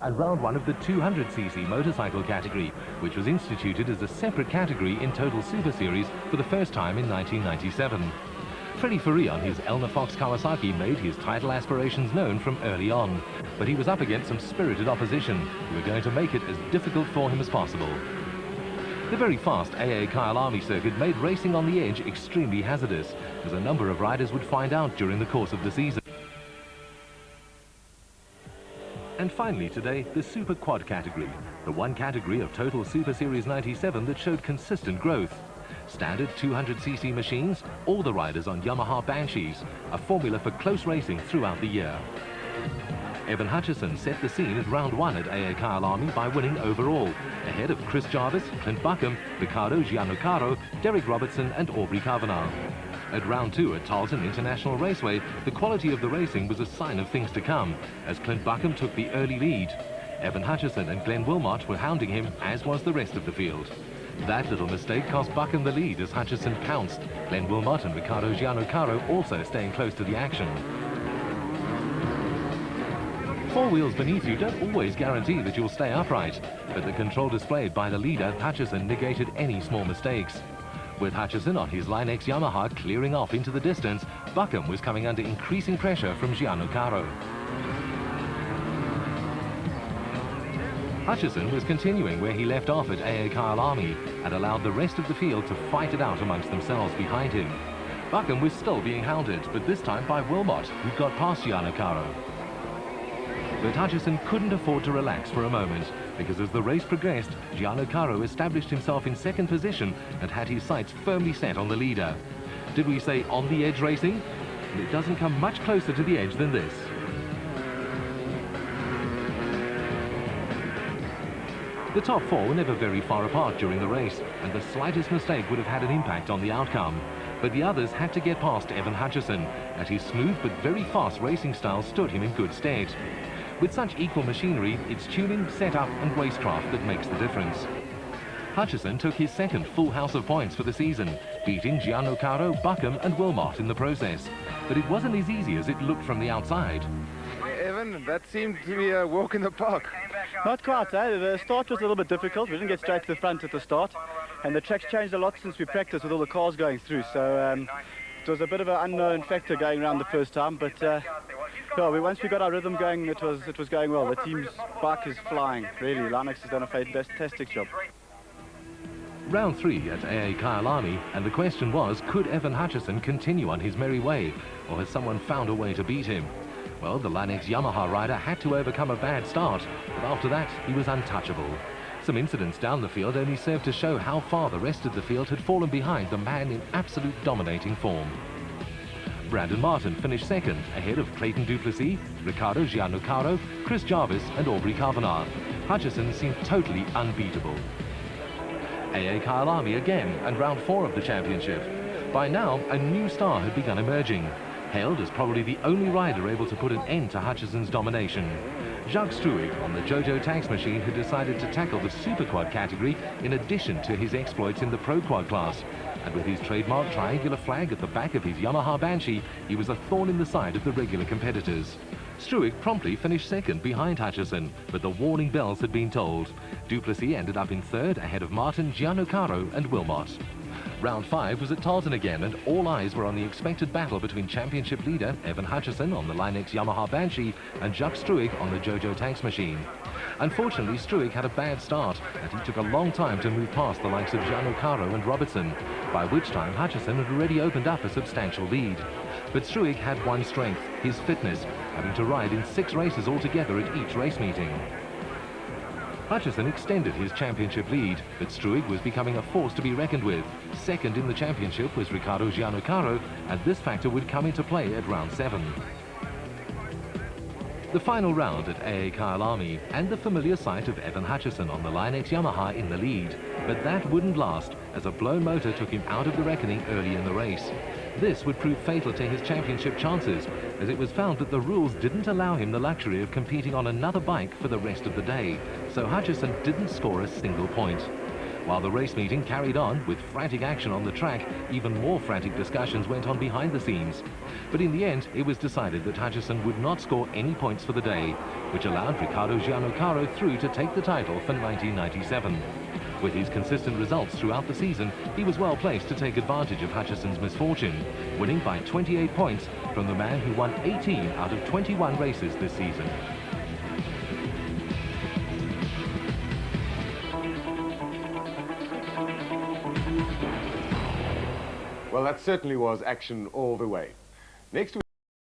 and round one of the 200cc motorcycle category, which was instituted as a separate category in Total Super Series for the first time in 1997. Freddie Ferree on his Elna Fox Kawasaki made his title aspirations known from early on, but he was up against some spirited opposition who were going to make it as difficult for him as possible. The very fast AA Kyalami circuit made racing on the edge extremely hazardous, as a number of riders would find out during the course of the season. And finally today, the Super Quad category, the one category of Total Super Series 97 that showed consistent growth. Standard 200cc machines, all the riders on Yamaha Banshees, a formula for close racing throughout the year. Evan Hutchison set the scene at round one at AA Kyalami by winning overall, ahead of Chris Jarvis, Clint Buckham, Ricardo Gianlucaro, Derek Robertson and Aubrey Kavanagh. At round two at Tarleton International Raceway, the quality of the racing was a sign of things to come, as Clint Buckham took the early lead. Evan Hutchison and Glenn Wilmot were hounding him, as was the rest of the field. That little mistake cost Buckham the lead as Hutchison pounced, Glenn Wilmot and Ricardo Gianlucaro also staying close to the action. Four wheels beneath you don't always guarantee that you'll stay upright, but the control displayed by the leader, Hutchison, negated any small mistakes. With Hutchison on his Line X Yamaha clearing off into the distance, Buckham was coming under increasing pressure from Gianlucaro. Hutchison was continuing where he left off at AA Kyalami and allowed the rest of the field to fight it out amongst themselves behind him. Buckham was still being hounded, but this time by Wilmot, who got past Gianlucaro. But Hutchison couldn't afford to relax for a moment, because as the race progressed, Gianlucaro established himself in second position and had his sights firmly set on the leader. Did we say on the edge racing? And it doesn't come much closer to the edge than this. The top four were never very far apart during the race, and the slightest mistake would have had an impact on the outcome. But the others had to get past Evan Hutchison, and his smooth but very fast racing style stood him in good stead. With such equal machinery, it's tuning, setup and racecraft that makes the difference. Hutchison took his second full house of points for the season, beating Gianlucaro, Buckham and Wilmot in the process. But it wasn't as easy as it looked from the outside. Evan, that seemed to be a walk in the park. Not quite, eh? The start was a little bit difficult. We didn't get straight to the front at the start, and the track's changed a lot since we practiced with all the cars going through, so it was a bit of an unknown factor going around the first time, but well, once we got our rhythm going, it was going well. The team's bike is flying, really. Line X has done a fantastic job. Round three at AA Kyalami, and the question was, could Evan Hutchison continue on his merry way, or has someone found a way to beat him? Well, the Line X Yamaha rider had to overcome a bad start, but after that, he was untouchable. Some incidents down the field only served to show how far the rest of the field had fallen behind the man in absolute dominating form. Brandon Martin finished second, ahead of Clayton Duplessis, Ricardo Gianlucaro, Chris Jarvis and Aubrey Kavanagh. Hutchison seemed totally unbeatable. AA Kyalami again, and round four of the championship. By now, a new star had begun emerging, hailed as probably the only rider able to put an end to Hutchison's domination. Jacques Struwig on the Jojo Tanks machine had decided to tackle the Super Quad category in addition to his exploits in the Pro Quad class. And with his trademark triangular flag at the back of his Yamaha Banshee, he was a thorn in the side of the regular competitors. Struwig promptly finished second behind Hutchison, but the warning bells had been tolled. Duplessis ended up in third ahead of Martin, Gianlucaro and Wilmot. Round five was at Tarleton again, and all eyes were on the expected battle between championship leader Evan Hutchison on the Line X Yamaha Banshee and Jacques Struwig on the Jojo Tanks machine. Unfortunately, Struwig had a bad start, and he took a long time to move past the likes of Gianlucaro and Robertson, by which time Hutchison had already opened up a substantial lead. But Struwig had one strength, his fitness, having to ride in 6 races altogether at each race meeting. Hutchison extended his championship lead, but Struwig was becoming a force to be reckoned with. Second in the championship was Ricardo Gianlucaro, and this factor would come into play at round 7. The final round at AA Kyalami, and the familiar sight of Evan Hutchison on the Line X Yamaha in the lead. But that wouldn't last, as a blown motor took him out of the reckoning early in the race. This would prove fatal to his championship chances, as it was found that the rules didn't allow him the luxury of competing on another bike for the rest of the day, so Hutchison didn't score a single point. While the race meeting carried on with frantic action on the track, even more frantic discussions went on behind the scenes. But in the end, it was decided that Hutchison would not score any points for the day, which allowed Riccardo Giannoccaro through to take the title for 1997. With his consistent results throughout the season, he was well placed to take advantage of Hutchison's misfortune, winning by 28 points from the man who won 18 out of 21 races this season. Well, that certainly was action all the way. Next week